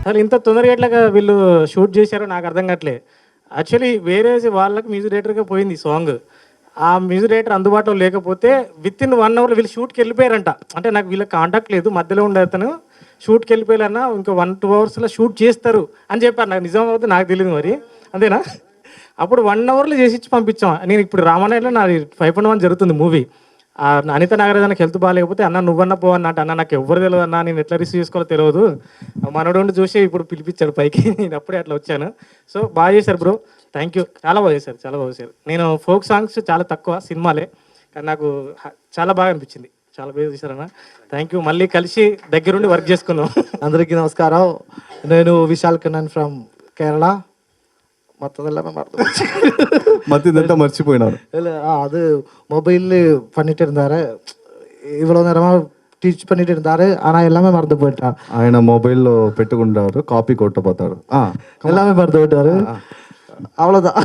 అసలు ఇంత తొందరగా ఎట్లాగా వీళ్ళు షూట్ చేశారో నాకు అర్థం కావట్లే. యాక్చువల్లీ వేరే వాళ్ళకి మ్యూజిక్ డైరెక్టర్గా పోయింది సాంగ్. ఆ మ్యూజిక్ డైరెక్టర్ అందుబాటులో లేకపోతే విత్ ఇన్ 1 అవర్లో వీళ్ళు షూట్కి వెళ్ళిపోయారంట. అంటే నాకు వీళ్ళకి కాంటాక్ట్ లేదు, మధ్యలో ఉండే అతను షూట్కి వెళ్ళిపోయారన్నా ఇంకో 1-2 అవర్స్లో షూట్ చేస్తారు అని చెప్పారు. నాకు నిజం అవుతుంది నాకు తెలియదు మరి, అంతేనా? అప్పుడు 1 అవర్లో చేసి ఇచ్చి పంపించాం. నేను ఇప్పుడు రామానాయుడులో నాది 5.1 జరుగుతుంది మూవీ. అనిత నాగరాజనకి హెల్త్ బాగాలేకపోతే అన్న నువ్వన్నా పో అన్నట్టు. అన్న నాకు ఎవ్వరు తెలియదు అన్న, నేను ఎట్లా రిసీవ్ చేసుకోవాలో తెలియదు. మనోడు ఉండి చూసి ఇప్పుడు పిలిపించాడు పైకి, నేను అప్పుడే అట్లా వచ్చాను. సో బాగా చేశారు బ్రో, థ్యాంక్ యూ. చాలా బాగా చేశారు, చాలా బాగా చేశారు. నేను ఫోక్ సాంగ్స్ చాలా తక్కువ సినిమాలే, కానీ నాకు చాలా బాగా అనిపించింది. చాలా బాగా చేశారన్న, థ్యాంక్ యూ. మళ్ళీ కలిసి దగ్గరుండి వర్క్ చేసుకుందాం. అందరికీ నమస్కారం. నేను విశాల్ కన్నన్ ఫ్రమ్ కేరళ. மற்றதெல்லாம் மற்றதெல்லாம் மறைச்சிపోయిனாரு. இல்லை அது மொபைல் பண்ணிட்டு இருந்தார், இவ்வளோ நேரமாக டீச் பண்ணிட்டு இருந்தார். ஆனால் எல்லாமே மறந்து போயிட்டான். ఆయన మొబైల్లో పెట్టుకుంటారు, కాపీ కొట్టపోతాడు, எல்லாமே மறந்து போயிட்டாரு. அவ்வளோதான்.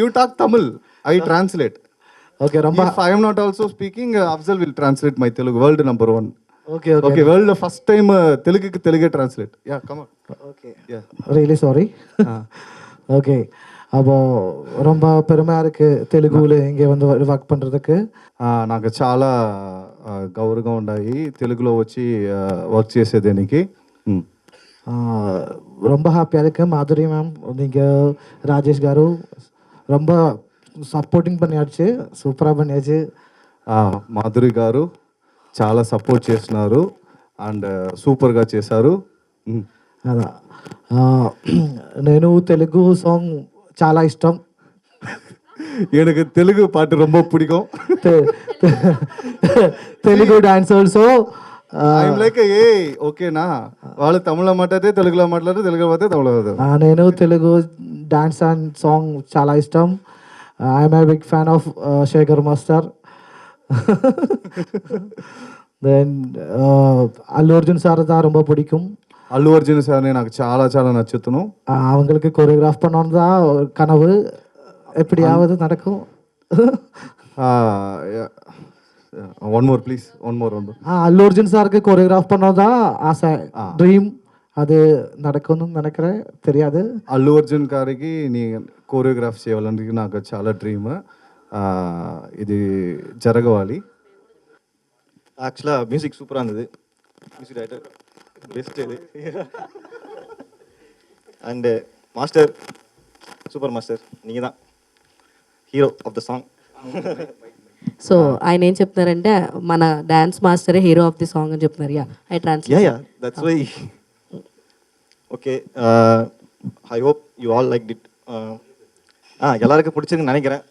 You talk Tamil, I translate. Okay ரொம்ப I am not also speaking, Afzal will translate my Telugu, world number 1. Okay okay world first time తెలుగుకి తెలుగే translate. Yeah come on. Okay really sorry. Okay அப்போ ரொம்ப பெருமையாக இருக்குது தெலுங்குல இங்கே வந்து ஒர்க் பண்ணுறதுக்கு. నాకు చాలా గౌరవంగా ఉన్నాయి తెలుగులో వచ్చి వర్క్ చేసేదానికి. ரொம்ப హ్యాపీగా இருக்குது. మాధురి மேம், நீங்கள் ராஜேஷ் గారు ரொம்ப సపోర్టింగ్ பண்ணியாச்சு, సూపராக பண்ணியாச்சு. మాధురి గారు చాలా సపోర్ట్ చేస్తున్నారు అండ్ సూపర్గా చేశారు. అదా నేను తెలుగు సాంగ్ చాలా ఇష్టం. எனக்கு తెలుగు పాట ரொம்ப பிடிக்கும். Telugu dance also I'm like ఏ ఓకేనా, వాళ్ళు తమిళ మాట్లాడితే తెలుగులో మాట్లాడితే తెలుగులో పోతే తమిళ. నేను తెలుగు డాన్స్ అండ్ సాంగ్ చాలా ఇష్టం. I'm a big fan of Shekhar master. Then Allu Arjun sir தான் ரொம்ப பிடிக்கும். అల్లు అర్జున్ సార్ని నాకు చాలా చాలా నచ్చుతును. அவங்களுக்கு கொரியோகிராஃப் பண்ணணும் தான் கனவு, எப்படியாவது நடக்கும். One more please, one more. Allu Arjun சாருக்கு கொரியோகிராஃப் பண்ணணும் தான் ஆசை, డ్రీమ్. అది நடக்கும்னு நினைக்கிறேன், தெரியாது. అల్లు అర్జున్ గారికి నీ కోరియోగ్రాఫ్ చేయాలని నాకు చాలా డ్రీమ్. ఇది జరగవాలి. యాక్చువల్గా మ్యూజిక్ సూపర్ இருந்தது, మ్యూజిక్ డైరెక్టర్ బెస్ట్ ఇది. అండ్ మాస్టర్ సూపర్ మాస్టర్, నీకు தான் hero of the song. So ఆయన ఏం చెప్తున్నారంటే మన డాన్స్ మాస్టరే హీరో ఆఫ్ ది సాంగ్ అని చెప్తున్నారు. Yeah I translate. Yeah that's why. Okay, I hope you all like it. எல்லாருக்கும் பிடிச்சிருக்குன்னு நினைக்கிறேன்.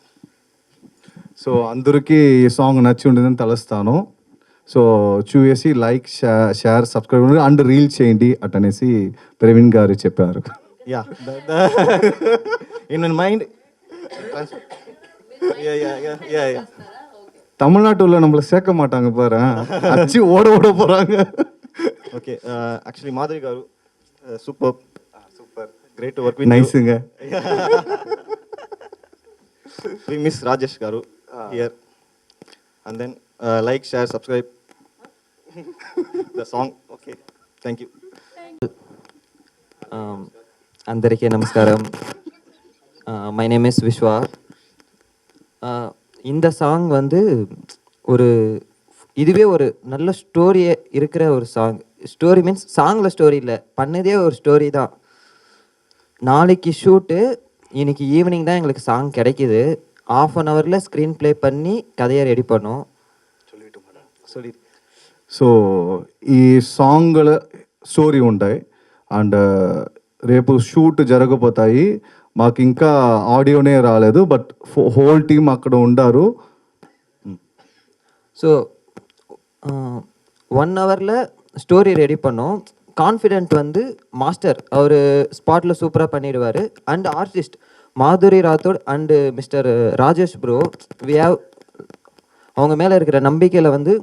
సో అందరికీ ఈ సాంగ్ నచ్చి ఉండేదని తలుస్తాను. సో చూసి like share subscribe and reel చేయండి అటనేసి ప్రవీణ్ గారు చెప్పారు. యా ఇన్ మైండ్ தமிழ்நாட்டுல நம்மள சேர்க்க மாட்டாங்க பாரு, அச்சு ஓட ஓட போறாங்க. ఓకే, యాక్చువల్లీ మాధవి గారు super super great work with నైస్ங்க. వి మిస్ రాజేష్ గారు here. And then like share subscribe the song. Okay, thank you. అందరికీ నమస్కారం. My name is Vishwa. இந்த சாங் வந்து ஒரு இதுவே ஒரு நல்ல ஸ்டோரியே இருக்கிற ஒரு சாங். ஸ்டோரி மீன்ஸ் சாங்கில் ஸ்டோரி இல்லை, பண்ணதே ஒரு ஸ்டோரி தான். நாளைக்கு ஷூட்டு, இன்னைக்கு ஈவினிங் தான் எங்களுக்கு சாங் கிடைக்கிது. 1/2 ஹவரில் ஸ்க்ரீன் ப்ளே பண்ணி கதையை ரெடி பண்ணோம். சொல்லி సో ఈ సాంగ్ల స్టోరీ ఉంటాయి అండ్ రేపు షూట్ జరగబోతాయి. మాకు ఇంకా ఆడియోనే రాలేదు, బట్ హోల్ టీమ్ అక్కడ ఉండారు. ஸோ 1 ஹவரில் ஸ்டோரி ரெடி பண்ணோம். கான்ஃபிடென்ட் வந்து மாஸ்டர் அவர் ஸ்பாட்டில் சூப்பராக பண்ணிடுவார். And artist Madhuri Rathod and mister Rajesh bro, we have அவங்க மேலே இருக்கிற நம்பிக்கையில் வந்து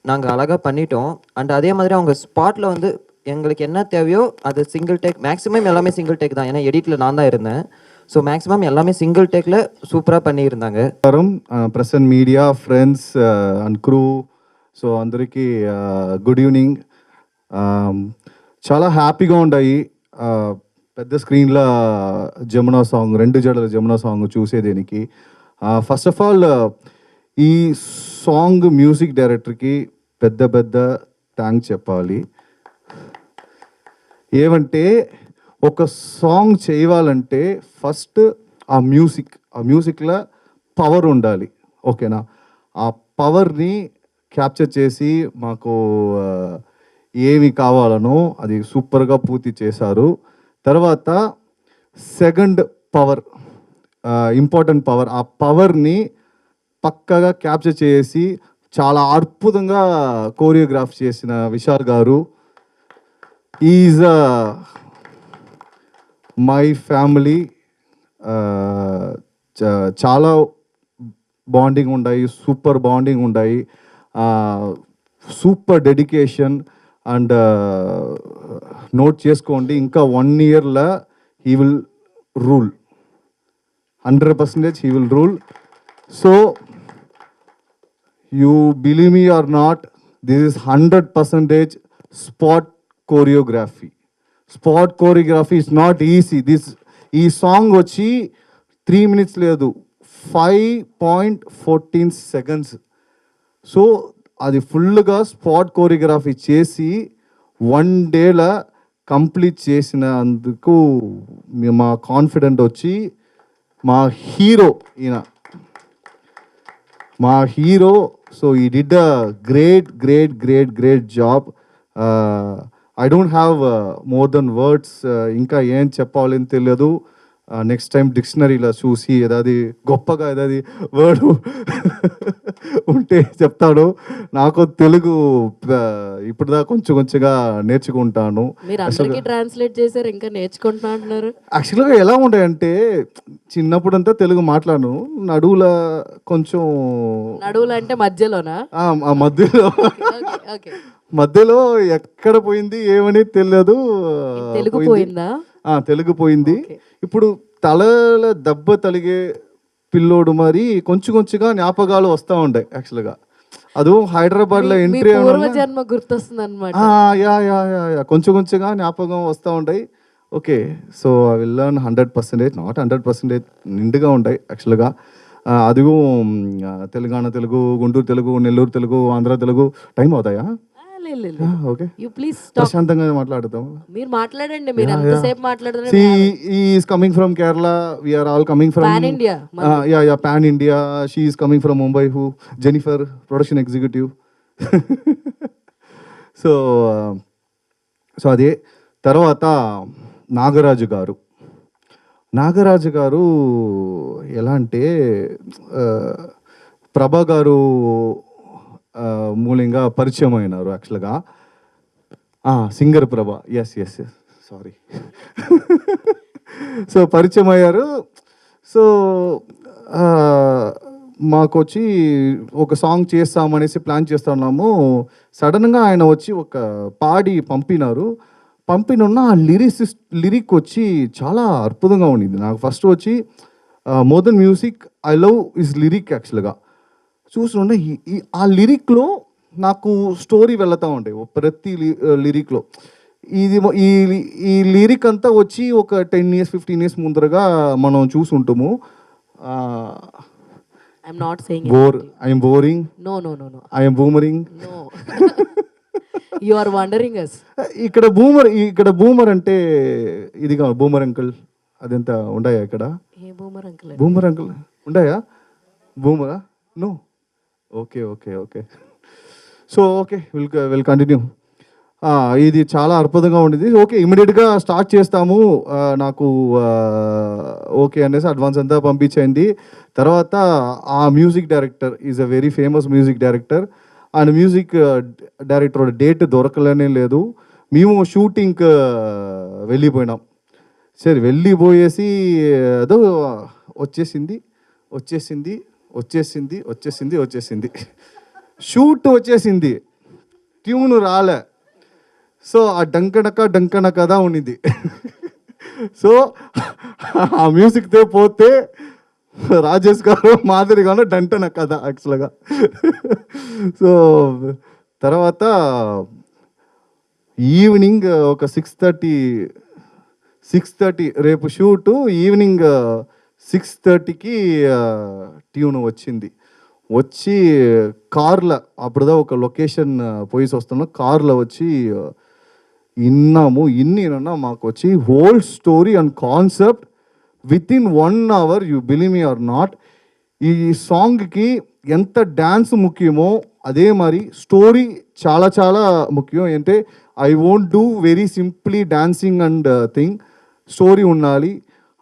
நாங்கள் அழகாக பண்ணிட்டோம். அண்ட் அதே மாதிரி அவங்க ஸ்பாட்டில் வந்து எங்களுக்கு என்ன தேவையோ அது சிங்கிள் டேக், மேக்ஸிமம் எல்லாமே சிங்கிள் டேக் தான். ஏன்னா எடிட்டில் நான் தான் இருந்தேன். ஸோ மேக்ஸிமம் எல்லாமே சிங்கிள் டேக்கில் சூப்பராக பண்ணியிருந்தாங்க. Present media friends and crew, so అందరికీ గుడ్ ఈవినింగ్. చాలా హ్యాపీగా ఉన్నాయి. పెద్ద స్క్రీన్లో జమునా సాంగ్, 2 జడల జమునా సాంగ్ చూసేదానికి. ఫస్ట్ ఆఫ్ ఆల్ ఈ సాంగ్ మ్యూజిక్ డైరెక్టర్కి పెద్ద థ్యాంక్స్ చెప్పాలి. ఏమంటే ఒక సాంగ్ చేయాలంటే ఫస్ట్ ఆ మ్యూజిక్లో పవర్ ఉండాలి, ఓకేనా? ఆ పవర్ని క్యాప్చర్ చేసి మాకు ఏమి కావాలనో అది సూపర్గా పూర్తి చేశారు. తర్వాత సెకండ్ పవర్, ఇంపార్టెంట్ పవర్, ఆ పవర్ని పక్కగా క్యాప్చర్ చేసి చాలా అద్భుతంగా కోరియోగ్రాఫ్ చేసిన విశాల్ గారు. Is my family. చాలా బాండింగ్ ఉన్నాయి, సూపర్ బాండింగ్ ఉన్నాయి, సూపర్ డెడికేషన్. అండ్ నోట్ చేసుకోండి, ఇంకా 1 yearలో he will rule, 100% he will rule. So you believe me or not, this is 100% spot choreography. Spot choreography is not easy. ఈ song వచ్చి 3 minutes లేదు, 5.14 seconds. So అది ఫుల్గా spot choreography చేసి 1 dayలో complete చేసినందుకు మా కాన్ఫిడెంట్ వచ్చి మా హీరో ఈయన, మా హీరో. సో ఈ did a great job. I don't have more than words. ఇంకా ఏం చెప్పాలని తెలియదు. నెక్స్ట్ టైం డిక్షనరీలో చూసి ఏదాది గొప్పగా ఏదాది వర్డ్ ఉంటే చెప్తాడు. నాకు తెలుగు ఇప్పుడుదా కొంచెంగా నేర్చుకుంటాను. మీరు అందరికీ ట్రాన్స్లేట్ చేశారు, ఇంకా నేర్చుకుంటున్నా అంటున్నారు. యాక్చువల్గా ఎలా ఉంటాయంటే చిన్నప్పుడంతా తెలుగు మాట్లాడను, నడువుల కొంచెం నడువులు అంటే మధ్యలోనా? ఆ మధ్యలో ఓకే. మధ్యలో ఎక్కడ పోయింది ఏమని తెలియదు. తెలుగు పోయిందా? తెలుగు పోయింది. ఇప్పుడు తల దెబ్బ తలిగే పిల్లోడు మరి కొంచెంగా జ్ఞాపకాలు వస్తూ ఉంటాయి. యాక్చువల్గా అది హైదరాబాద్లో ఎంట్రీ జన్మ గుర్తొస్తుంది అనమాట. యా కొంచెంగా జ్ఞాపకం వస్తూ ఉంటాయి. Okay, so I will learn 100%, not 100%, నిండుగా ఉంటాయి యాక్చువల్గా. అదిగో తెలంగాణ తెలుగు, గుంటూరు తెలుగు, నెల్లూరు తెలుగు, ఆంధ్ర తెలుగు టైం అవుతాయా? ఓకే, ప్రశాంతంగా మాట్లాడతాం. మీరు మాట్లాడండి, మీరు ఎంతసేపు మాట్లాడుతున్నారు. He is coming from Kerala, we are all coming from Pan India. Yeah, Pan India. She is coming from Mumbai, Jennifer, production executive. So అదే. తర్వాత నాగరాజు గారు ఎలా అంటే ప్రభా గారు మూలంగా పరిచయం అయినారు యాక్చువల్గా. సింగర్ ప్రభా, ఎస్ సారీ. సో పరిచయం అయ్యారు. సో మాకు వచ్చి ఒక సాంగ్ చేస్తామనేసి ప్లాన్ చేస్తున్నాము. సడన్గా ఆయన వచ్చి ఒక పాడి పంపినున్న ఆ లిరిక్ వచ్చి చాలా అద్భుతంగా ఉండింది. నాకు ఫస్ట్ వచ్చి more than music I love is lyric. యాక్చువల్గా చూస్తుంటే ఆ లిరిక్లో నాకు స్టోరీ వెళ్తూ ఉంటాయి ప్రతి లిరిక్లో. ఈ లిరిక్ అంతా వచ్చి ఒక 10 years 15 years ముందరగా మనం చూసుంటాము. I'm boring, I'm boomering. You are wondering us. ఇక్కడ బూమర్ అంటే ఇది కాదు, బూమర్ అంకుల్ అదంతా ఉన్నాయా ఇక్కడ? బూమర్ అంకుల్ ఉన్నాయా? బూమరా? No. Okay. So okay, will continue. ఇది చాలా అద్భుతంగా ఉండేది. ఓకే, ఇమీడియట్గా స్టార్ట్ చేస్తాము. నాకు ఓకే అనేసి అడ్వాన్స్ అంతా పంపించండి. తర్వాత ఆ music director is a very famous music director. And music director date దొరకలేనే లేదు. మేము షూటింగ్కి వెళ్ళిపోయినాం. సరే వెళ్ళిపోయేసి ఏదో వచ్చేసింది. షూట్ వచ్చేసింది, ట్యూన్ రాలే. సో ఆ డంకనకదా ఉన్నింది. సో ఆ మ్యూజిక్తో పోతే రాజేష్ గారు మాదిరిగాను డంటన కథ యాక్చువల్గా. సో తర్వాత ఈవినింగ్ ఒక 6:30 రేపు షూటు ఈవినింగ్ 6:30కి ట్యూన్ వచ్చింది. వచ్చి కార్లో అప్పుడుదా ఒక లొకేషన్ పోయేసి వస్తున్నాం, కార్లో వచ్చి ఇన్నా మాకు వచ్చి whole story and concept with in 1 hour, you believe me or not. ఈ సాంగ్కి ఎంత డ్యాన్స్ ముఖ్యమో అదే మరి స్టోరీ చాలా చాలా ముఖ్యం. అంటే I won't do very simply dancing and thing, story ఉండాలి.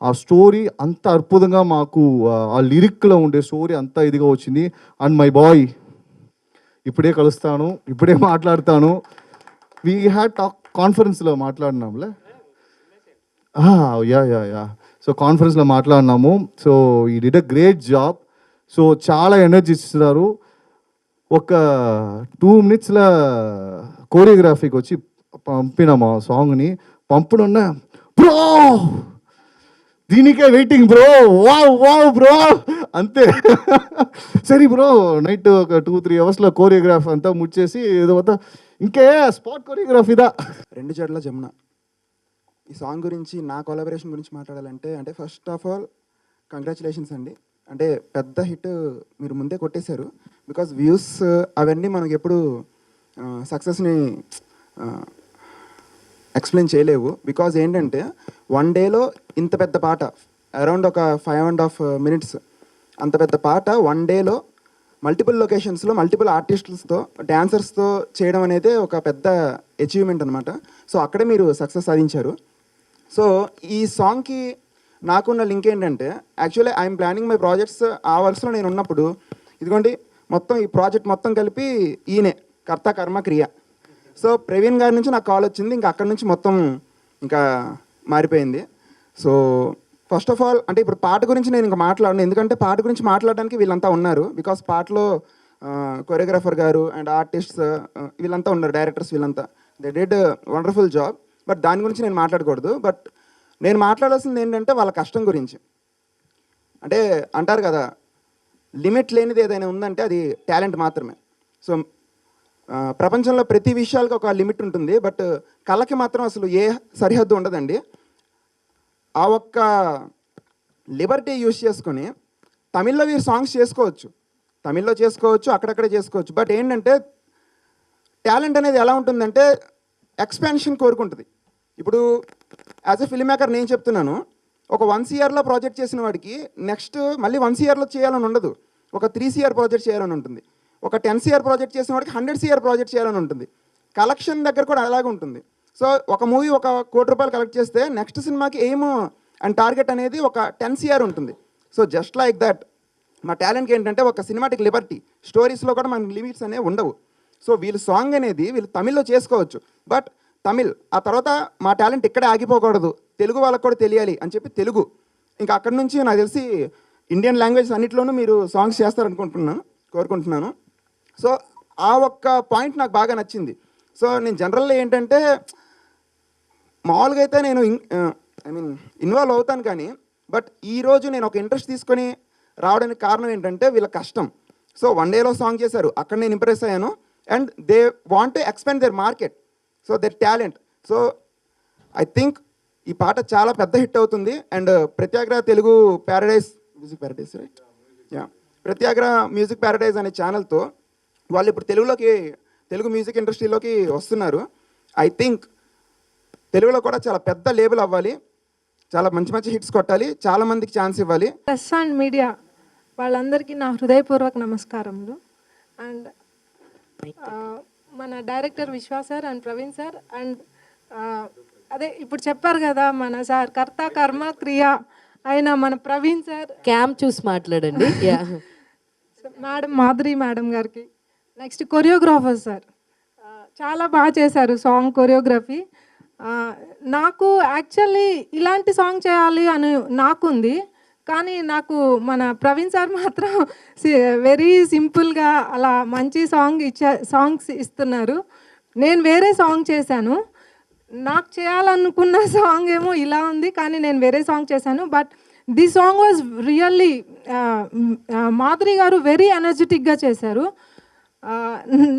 ఆ స్టోరీ అంత అద్భుతంగా మాకు ఆ లిరిక్లో ఉండే స్టోరీ అంత ఇదిగా వచ్చింది. అండ్ మై బాయ్ ఇప్పుడే కలుస్తాను, ఇప్పుడే మాట్లాడతాను. వీ హ్యాడ్ టాక్ కాన్ఫరెన్స్లో మాట్లాడినాంలే, యా సో కాన్ఫరెన్స్లో మాట్లాడినాము. సో ఈ did a great job. So చాలా ఎనర్జీ ఇస్తున్నారు. ఒక 2 minutesలో కోరియోగ్రాఫీకి వచ్చి పంపినాము ఆ సాంగ్ని. పంపడున్నా బ్రో దీనికే వెయిటింగ్ బ్రో, వావ్ బ్రో అంతే. సరే బ్రో నైట్ ఒక 2-3 hours కోరియోగ్రాఫ్ అంతా ముచ్చేసి ఏదో ఇంకే స్పాట్ కోరియోగ్రఫీదా. 2 జడల జమున ఈ సాంగ్ గురించి, నా కొలాబరేషన్ గురించి మాట్లాడాలంటే, అంటే ఫస్ట్ ఆఫ్ ఆల్ కంగ్రాచులేషన్స్ అండి. అంటే పెద్ద హిట్ మీరు ముందే కొట్టేశారు. బికాజ్ వ్యూస్ అవన్నీ మనకి ఎప్పుడు సక్సెస్ని ఎక్స్ప్లెయిన్ చేయలేవు. బికాజ్ ఏంటంటే 1 dayలో ఇంత పెద్ద పాట, అరౌండ్ ఒక 5.5 minutes అంత పెద్ద పాట 1 dayలో మల్టిపుల్ లొకేషన్స్లో మల్టిపుల్ ఆర్టిస్టులతో డ్యాన్సర్స్తో చేయడం అనేది ఒక పెద్ద అచీవ్మెంట్ అనమాట. సో అక్కడే మీరు సక్సెస్ సాధించారు. సో ఈ సాంగ్కి నాకున్న లింక్ ఏంటంటే, actually I'm planning my projects. ఆ వరుసలో నేను ఉన్నప్పుడు ఇదిగోండి మొత్తం ఈ ప్రాజెక్ట్ మొత్తం కలిపి ఈయనే కర్త కర్మ క్రియ. సో ప్రవీణ్ గారి నుంచి నాకు కాల్ వచ్చింది. ఇంకా అక్కడి నుంచి మొత్తం ఇంకా మారిపోయింది. సో ఫస్ట్ ఆఫ్ ఆల్ అంటే ఇప్పుడు పాట గురించి నేను ఇంకా మాట్లాడను, ఎందుకంటే పాట గురించి మాట్లాడడానికి వీళ్ళంతా ఉన్నారు. బికాస్ పాటలో కొరియోగ్రాఫర్ గారు అండ్ ఆర్టిస్ట్స్ వీళ్ళంతా ఉన్నారు, డైరెక్టర్స్ వీళ్ళంతా. They did wonderful job. But దాని గురించి నేను మాట్లాడకూడదు. బట్ నేను మాట్లాడాల్సింది ఏంటంటే వాళ్ళ కష్టం గురించి. అంటే అంటారు కదా, లిమిట్ లేనిది ఏదైనా ఉందంటే అది టాలెంట్ మాత్రమే. సో ప్రపంచంలో ప్రతి విషయాలకు ఒక లిమిట్ ఉంటుంది, బట్ కళకి మాత్రం అసలు ఏ సరిహద్దు ఉండదండి. ఆ ఒక్క లిబర్టీ యూజ్ చేసుకొని తమిళ్లో వీరు సాంగ్స్ చేసుకోవచ్చు, తమిళ్లో చేసుకోవచ్చు, అక్కడక్కడే చేసుకోవచ్చు. బట్ ఏంటంటే టాలెంట్ అనేది ఎలా ఉంటుందంటే ఎక్స్పాన్షన్ కోరుకుంటుంది. ఇప్పుడు యాజ్ ఎ ఫిల్మ్ మేకర్ నేను చెప్తున్నాను, ఒక 1 CRలో ప్రాజెక్ట్ చేసిన వాడికి నెక్స్ట్ మళ్ళీ 1 CRలో చేయాలని ఉండదు, ఒక 3 CR ప్రాజెక్ట్ చేయాలని ఉంటుంది. ఒక 10 CR ప్రాజెక్ట్ చేసిన వాడికి 100 CR ప్రాజెక్ట్ చేయాలని ఉంటుంది. కలెక్షన్ దగ్గర కూడా అలాగే ఉంటుంది. సో ఒక మూవీ ఒక ₹1 కోటి కలెక్ట్ చేస్తే నెక్స్ట్ సినిమాకి ఎయిమ్ అండ్ టార్గెట్ అనేది ఒక 10 CR ఉంటుంది. సో జస్ట్ లైక్ దట్ మా టాలెంట్కి ఏంటంటే ఒక సినిమాటిక్ లిబర్టీ, స్టోరీస్లో కూడా మనకి లిమిట్స్ అనేవి ఉండవు. సో వీళ్ళు సాంగ్ అనేది వీళ్ళు తమిళ్లో చేసుకోవచ్చు, బట్ తమిళ్ ఆ తర్వాత మా టాలెంట్ ఇక్కడే ఆగిపోకూడదు, తెలుగు వాళ్ళకు కూడా తెలియాలి అని చెప్పి తెలుగు, ఇంకా అక్కడి నుంచి నాకు తెలిసి ఇండియన్ లాంగ్వేజ్ అన్నింటిలోనూ మీరు సాంగ్స్ కోరుకుంటున్నాను. సో ఆ ఒక్క పాయింట్ నాకు బాగా నచ్చింది. సో నేను జనరల్గా ఏంటంటే మామూలుగా అయితే నేను ఇన్వాల్వ్ అవుతాను, కానీ బట్ ఈరోజు నేను ఒక ఇంట్రెస్ట్ తీసుకొని రావడానికి కారణం ఏంటంటే వీళ్ళ కష్టం. సో 1 dayలో సాంగ్ చేశారు, అక్కడ నేను ఇంప్రెస్ అయ్యాను. And they want to expand their market, so their talent. So I think ఈ పాట చాలా పెద్ద హిట్ అవుతుంది. And Pratyagraha Telugu music paradise right, ya, Pratyagraha music paradise అనే ఛానల్తో వాళ్ళు ఇప్పుడు తెలుగు మ్యూజిక్ ఇండస్ట్రీలోకి వస్తున్నారు. ఐ థింక్ తెలుగులో కూడా చాలా పెద్ద లేబుల్ అవ్వాలి, చాలా మంచి మంచి హిట్స్ కొట్టాలి, చాలా మందికి ఛాన్స్ ఇవ్వాలి. ప్రెస్ అండ్ మీడియా వాళ్ళందరికీ నా హృదయపూర్వక నమస్కారములు. అండ్ మన director Vishwas sir and Praveen sir and అదే ఇప్పుడు చెప్పారు కదా మన సార్ కర్త కర్మ క్రియ అయిన మన ప్రవీణ్ సార్, క్యామ్ చూసి మాట్లాడండి. మేడం మాధురి మేడం గారికి, నెక్స్ట్ కొరియోగ్రాఫర్ సార్ చాలా బాగా చేశారు సాంగ్ కొరియోగ్రఫీ. నాకు యాక్చువల్లీ ఇలాంటి సాంగ్ చేయాలి అని నాకుంది, కానీ నాకు మన ప్రవీణ్ సార్ మాత్రం వెరీ సింపుల్గా అలా మంచి సాంగ్స్ ఇస్తున్నారు. నేను వేరే సాంగ్ చేశాను, నాకు చేయాలనుకున్న సాంగ్ ఏమో ఇలా ఉంది, కానీ నేను వేరే సాంగ్ చేశాను. But the song was really Madhuri గారు వెరీ ఎనర్జెటిక్గా చేశారు.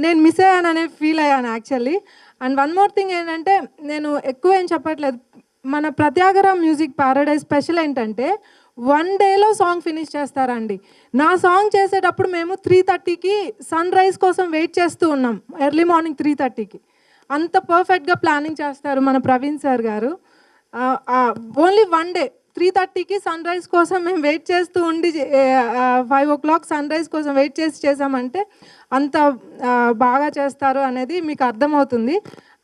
నేను మిస్ అయ్యాననే ఫీల్ అయ్యాను actually. And one more thing ఏంటంటే, నేను ఎక్కువ ఏం చెప్పట్లేదు, మన ప్రత్యాగర మ్యూజిక్ పారడైజ్ స్పెషల్ ఏంటంటే 1 డేలో సాంగ్ ఫినిష్ చేస్తారండి. నా సాంగ్ చేసేటప్పుడు మేము 3:30కి సన్ రైజ్ కోసం వెయిట్ చేస్తూ ఉన్నాం, ఎర్లీ మార్నింగ్ 3:30కి. అంత పర్ఫెక్ట్గా ప్లానింగ్ చేస్తారు మన ప్రవీణ్ సార్ గారు. ఓన్లీ 1 డే 3:30కి సన్ రైజ్ కోసం మేము వెయిట్ చేస్తూ ఉండి 5 o'clock సన్ రైజ్ కోసం వెయిట్ చేసామంటే అంత బాగా చేస్తారు అనేది మీకు అర్థమవుతుంది.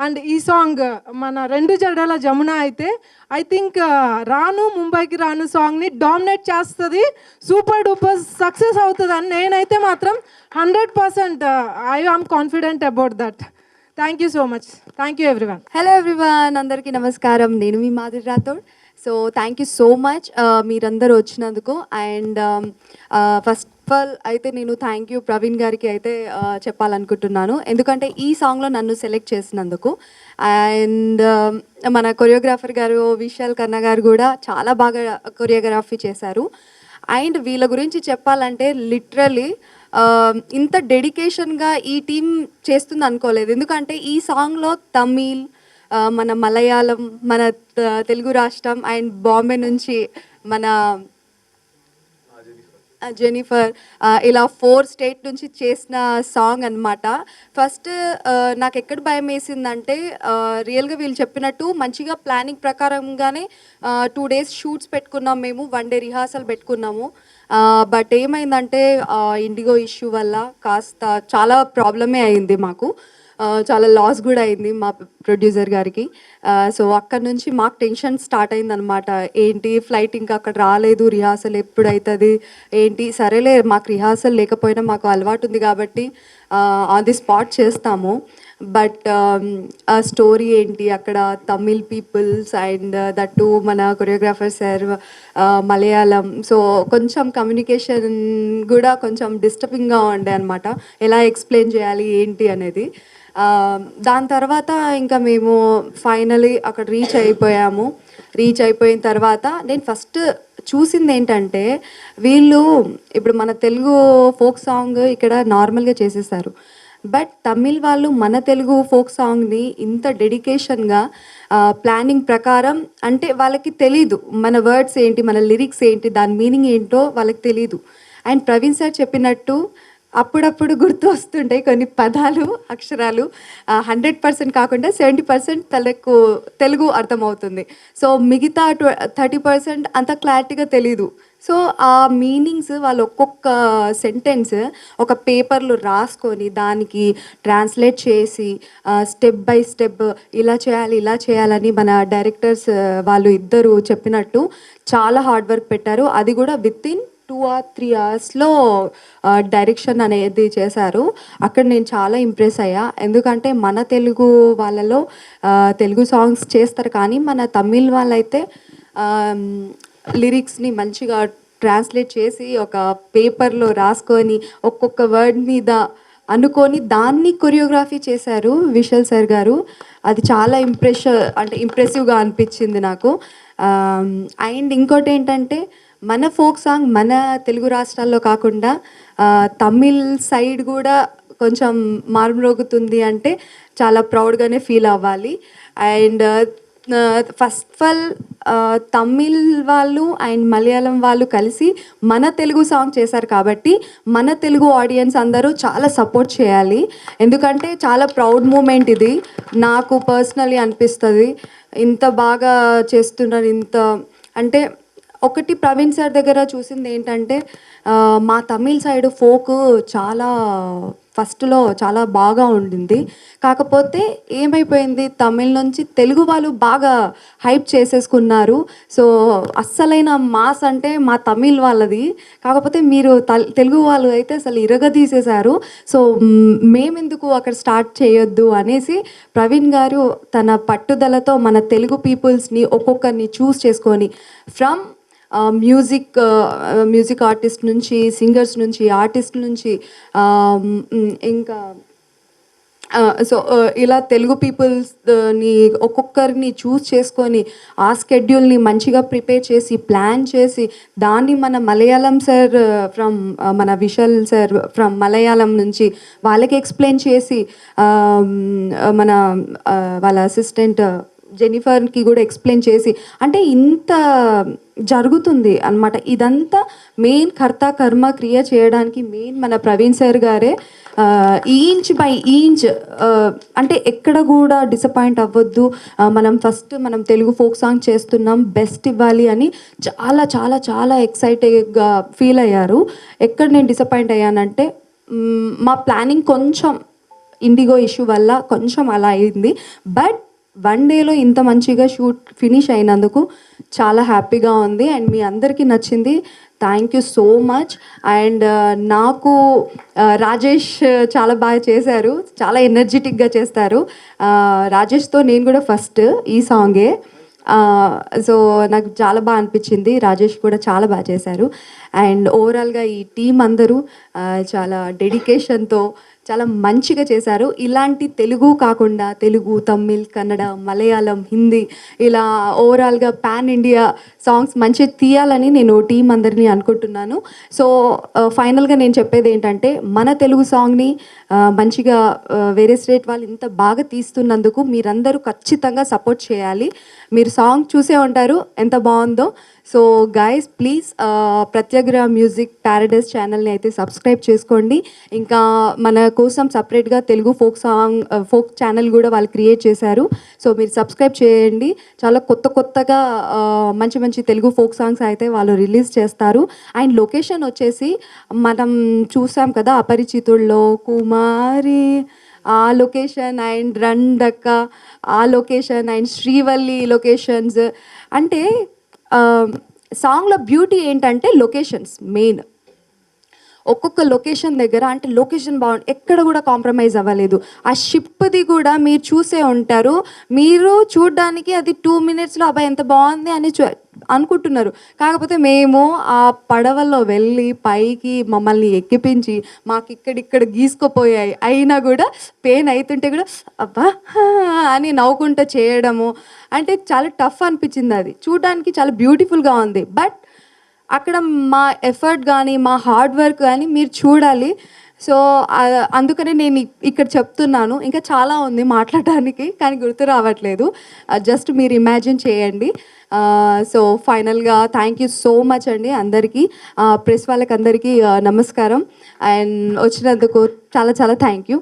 అండ్ ఈ సాంగ్ మన 2 జడల జమున అయితే ఐ థింక్ రాను ముంబైకి రాను సాంగ్ని డామినేట్ చేస్తుంది, సూపర్ డూపర్ సక్సెస్ అవుతుంది అని నేనైతే మాత్రం 100% I am confident about that. Thank you so much. Thank you everyone. Hello everyone, అందరికీ నమస్కారం. నేను మీ Madhuri Rathod. So thank you so much మీరందరూ వచ్చినందుకు. అండ్ ఫస్ట్ ఆఫ్ ఆల్ అయితే నేను థ్యాంక్ యూ ప్రవీణ్ గారికి అయితే చెప్పాలనుకుంటున్నాను, ఎందుకంటే ఈ సాంగ్లో నన్ను సెలెక్ట్ చేసినందుకు. అండ్ మన కొరియోగ్రాఫర్ గారు విశాల్ కన్నా గారు కూడా చాలా బాగా కొరియోగ్రఫీ చేశారు. అండ్ వీళ్ళ గురించి చెప్పాలంటే లిటరలీ ఇంత డెడికేషన్గా ఈ టీం చేస్తుంది అనుకోలేదు. ఎందుకంటే ఈ సాంగ్లో తమిళ్, మన మలయాళం, మన తెలుగు రాష్ట్రం అండ్ బాంబే నుంచి మన జెనిఫర్, ఇలా 4 స్టేట్ నుంచి చేసిన సాంగ్ అనమాట. ఫస్ట్ నాకు ఎక్కడ భయం వేసిందంటే, రియల్గా వీళ్ళు చెప్పినట్టు మంచిగా ప్లానింగ్ ప్రకారంగానే 2 days షూట్స్ పెట్టుకున్నాం మేము, 1 day రిహార్సల్ పెట్టుకున్నాము. బట్ ఏమైందంటే ఇండిగో ఇష్యూ వల్ల కాస్త చాలా ప్రాబ్లమే అయింది మాకు, చాలా లాస్ కూడా అయింది మా ప్రొడ్యూసర్ గారికి. సో అక్కడ నుంచి మాకు టెన్షన్ స్టార్ట్ అయిందనమాట. ఏంటి ఫ్లైట్ ఇంకా అక్కడ రాలేదు, రిహార్సల్ ఎప్పుడవుతుంది ఏంటి, సరేలే మాకు రిహార్సల్ లేకపోయినా మాకు అలవాటు ఉంది కాబట్టి ఆన్ ది స్పాట్ చేస్తాము. బట్ ఆ స్టోరీ ఏంటి, అక్కడ తమిళ్ పీపుల్స్ అండ్ దట్టు మన కొరియోగ్రాఫర్ సార్ మలయాళం, సో కొంచెం కమ్యూనికేషన్ కూడా కొంచెం డిస్టర్బింగ్గా ఉండే అనమాట, ఎలా ఎక్స్ప్లెయిన్ చేయాలి ఏంటి అనేది. దాని తర్వాత ఇంకా మేము ఫైనలీ అక్కడ రీచ్ అయిపోయాము. రీచ్ అయిపోయిన తర్వాత నేను ఫస్ట్ చూసింది ఏంటంటే, వీళ్ళు ఇప్పుడు మన తెలుగు ఫోక్ సాంగ్ ఇక్కడ నార్మల్గా చేసేసారు, బట్ తమిళ్ వాళ్ళు మన తెలుగు ఫోక్ సాంగ్ని ఇంత డెడికేషన్గా ప్లానింగ్ ప్రకారం, అంటే వాళ్ళకి తెలీదు మన వర్డ్స్ ఏంటి, మన లిరిక్స్ ఏంటి, దాని మీనింగ్ ఏంటో వాళ్ళకి తెలీదు. అండ్ ప్రవీణ్ సార్ చెప్పినట్టు అప్పుడప్పుడు గుర్తు వస్తుంటాయి కొన్ని పదాలు, అక్షరాలు. 100% కాకుండా 70% తెలుగు అర్థమవుతుంది. సో మిగతా 30% అంత క్లారిటీగా తెలీదు. సో ఆ మీనింగ్స్ వాళ్ళు ఒక్కొక్క సెంటెన్స్ ఒక పేపర్లో రాసుకొని దానికి ట్రాన్స్లేట్ చేసి స్టెప్ బై స్టెప్ ఇలా చేయాలి ఇలా చేయాలని మన డైరెక్టర్స్ వాళ్ళు ఇద్దరు చెప్పినట్టు చాలా హార్డ్ వర్క్ పెట్టారు. అది కూడా వితిన్ 2 or 3 hours డైరెక్షన్ అనేది చేశారు. అక్కడ నేను చాలా ఇంప్రెస్ అయ్యా, ఎందుకంటే మన తెలుగు వాళ్ళలో తెలుగు సాంగ్స్ చేస్తారు, కానీ మన తమిళ్ వాళ్ళైతే లిరిక్స్ని మంచిగా ట్రాన్స్లేట్ చేసి ఒక పేపర్లో రాసుకొని ఒక్కొక్క వర్డ్ మీద అనుకొని దాన్ని కొరియోగ్రఫీ చేశారు విశాల్ సార్ గారు. అది చాలా ఇంప్రెసివ్గా అనిపించింది నాకు. అండ్ ఇంకోటి ఏంటంటే, మన ఫోక్ సాంగ్ మన తెలుగు రాష్ట్రాల్లో కాకుండా తమిళ్ సైడ్ కూడా కొంచెం మారుమ్రోగుతుంది అంటే చాలా ప్రౌడ్గానే ఫీల్ అవ్వాలి. And first of all Tamil వాళ్ళు అండ్ మలయాళం వాళ్ళు కలిసి మన తెలుగు సాంగ్ చేశారు కాబట్టి మన తెలుగు ఆడియన్స్ అందరూ చాలా సపోర్ట్ చేయాలి, ఎందుకంటే చాలా ప్రౌడ్ మూమెంట్ ఇది. నాకు పర్సనలీ అనిపిస్తుంది ఇంత బాగా చేస్తున్నారు. ఇంత అంటే ఒకటి ప్రవీణ్ సార్ దగ్గర చూసింది ఏంటంటే, మా తమిళ్ సైడ్ ఫోక్ చాలా ఫస్ట్లో చాలా బాగా ఉండింది, కాకపోతే ఏమైపోయింది తమిళ్ నుంచి తెలుగు వాళ్ళు బాగా హైప్ చేసేసుకున్నారు. సో అస్సలైన మాస్ అంటే మా తమిళ్ వాళ్ళది, కాకపోతే మీరు తెలుగు వాళ్ళు అయితే అసలు ఇరగదీసేశారు. సో మేమెందుకు అక్కడ స్టార్ట్ చేయొద్దు అనేసి ప్రవీణ్ గారు తన పట్టుదలతో మన తెలుగు పీపుల్స్ని ఒక్కొక్కరిని చూస్ చేసుకొని ఫ్రమ్ మ్యూజిక్ ఆర్టిస్ట్ నుంచి, సింగర్స్ నుంచి, ఆర్టిస్ట్ నుంచి, ఇంకా సో ఇలా తెలుగు పీపుల్స్ని ఒక్కొక్కరిని చూస్ చేసుకొని ఆ స్కెడ్యూల్ని మంచిగా ప్రిపేర్ చేసి ప్లాన్ చేసి దాన్ని మన మలయాళం సార్ ఫ్రమ్ మన విశాల్ సార్ ఫ్రమ్ మలయాళం నుంచి వాళ్ళకి ఎక్స్ప్లెయిన్ చేసి మన వాళ్ళ అసిస్టెంట్ జెనిఫర్కి కూడా ఎక్స్ప్లెయిన్ చేసి అంటే ఇంత జరుగుతుంది అన్నమాట. ఇదంతా మెయిన్ కర్మ క్రియ చేయడానికి మెయిన్ మన ప్రవీణ్ సార్ గారే ఇంచ్ బై ఇంచ్ అంటే ఎక్కడ కూడా డిసప్పాయింట్ అవ్వద్దు, మనం తెలుగు ఫోక్ సాంగ్ చేస్తున్నాం, బెస్ట్ ఇవ్వాలి అని చాలా చాలా చాలా ఎక్సైటెడ్గా ఫీల్ అయ్యారు. ఎక్కడ నేను డిసప్పాయింట్ అయ్యానంటే మా ప్లానింగ్ కొంచెం ఇండిగో ఇష్యూ వల్ల కొంచెం అలా అయింది. బట్ 1 డేలో ఇంత మంచిగా షూట్ ఫినిష్ అయినందుకు చాలా హ్యాపీగా ఉంది అండ్ మీ అందరికీ నచ్చింది. Thank you so much. And నాకు రాజేష్ చాలా బాగా చేశారు, చాలా ఎనర్జెటిక్గా చేస్తారు. రాజేష్తో నేను కూడా ఫస్ట్ ఈ సాంగే, సో నాకు చాలా బాగా అనిపించింది. రాజేష్ కూడా చాలా బాగా చేశారు. అండ్ ఓవరాల్గా ఈ టీం అందరూ చాలా డెడికేషన్తో చాలా మంచిగా చేశారు. ఇలాంటి తెలుగు కాకుండా తెలుగు, తమిళ్, కన్నడ, మలయాళం, హిందీ ఇలా ఓవరాల్గా పాన్ ఇండియా సాంగ్స్ మంచిగా తీయాలని నేను టీం అందరినీ అనుకుంటున్నాను. సో ఫైనల్గా నేను చెప్పేది ఏంటంటే మన తెలుగు సాంగ్ని మంచిగా వేరే స్టేట్ వాళ్ళు ఇంత బాగా తీస్తున్నందుకు మీరందరూ ఖచ్చితంగా సపోర్ట్ చేయాలి. మీరు సాంగ్ చూసే ఉంటారు ఎంత బాగుందో. So guys please Pratyagraha music paradise ఛానల్ని అయితే సబ్స్క్రైబ్ చేసుకోండి. ఇంకా మన కోసం సపరేట్గా తెలుగు ఫోక్ ఛానల్ కూడా వాళ్ళు క్రియేట్ చేశారు. సో మీరు సబ్స్క్రైబ్ చేయండి. చాలా కొత్తగా మంచి మంచి తెలుగు ఫోక్ సాంగ్స్ అయితే వాళ్ళు రిలీజ్ చేస్తారు. అండ్ లొకేషన్ వచ్చేసి మనం చూసాం కదా అపరిచితుల్లో కుమారి ఆ లొకేషన్ అండ్ రండక్క ఆ లొకేషన్ అండ్ శ్రీవల్లి లొకేషన్స్. అంటే సాంగ్లో బ్యూటీ ఏంటంటే లొకేషన్స్ మెయిన్. ఒక్కొక్క లొకేషన్ దగ్గర అంటే లొకేషన్ బాగుంది, ఎక్కడ కూడా కాంప్రమైజ్ అవ్వలేదు. ఆ షిప్ది కూడా మీరు చూసే ఉంటారు, మీరు చూడడానికి అది 2 minutesలో అబ్బాయి ఎంత బాగుంది అని అనుకుంటున్నారు. కాకపోతే మేము ఆ పడవల్లో వెళ్ళి పైకి మమ్మల్ని ఎక్కిపించి మాకు ఇక్కడిక్కడ గీసుకుపోయాయి అయినా కూడా పెయిన్ అవుతుంటే కూడా అబ్బా అని నవ్వుకుంటూ చేయడము అంటే చాలా టఫ్ అనిపించింది. అది చూడడానికి చాలా బ్యూటిఫుల్గా ఉంది. బట్ అక్కడ మా ఎఫర్ట్ కానీ మా హార్డ్ వర్క్ కానీ మీరు చూడాలి. సో అందుకనే నేను ఇక్కడ చెప్తున్నాను. ఇంకా చాలా ఉంది మాట్లాడడానికి కానీ గుర్తు రావట్లేదు. జస్ట్ మీరు ఇమాజిన్ చేయండి. సో ఫైనల్గా థ్యాంక్ యూ సో మచ్ అండి అందరికీ, ప్రెస్ వాళ్ళకి అందరికీ నమస్కారం. అండ్ వచ్చినందుకు చాలా చాలా థ్యాంక్ యూ.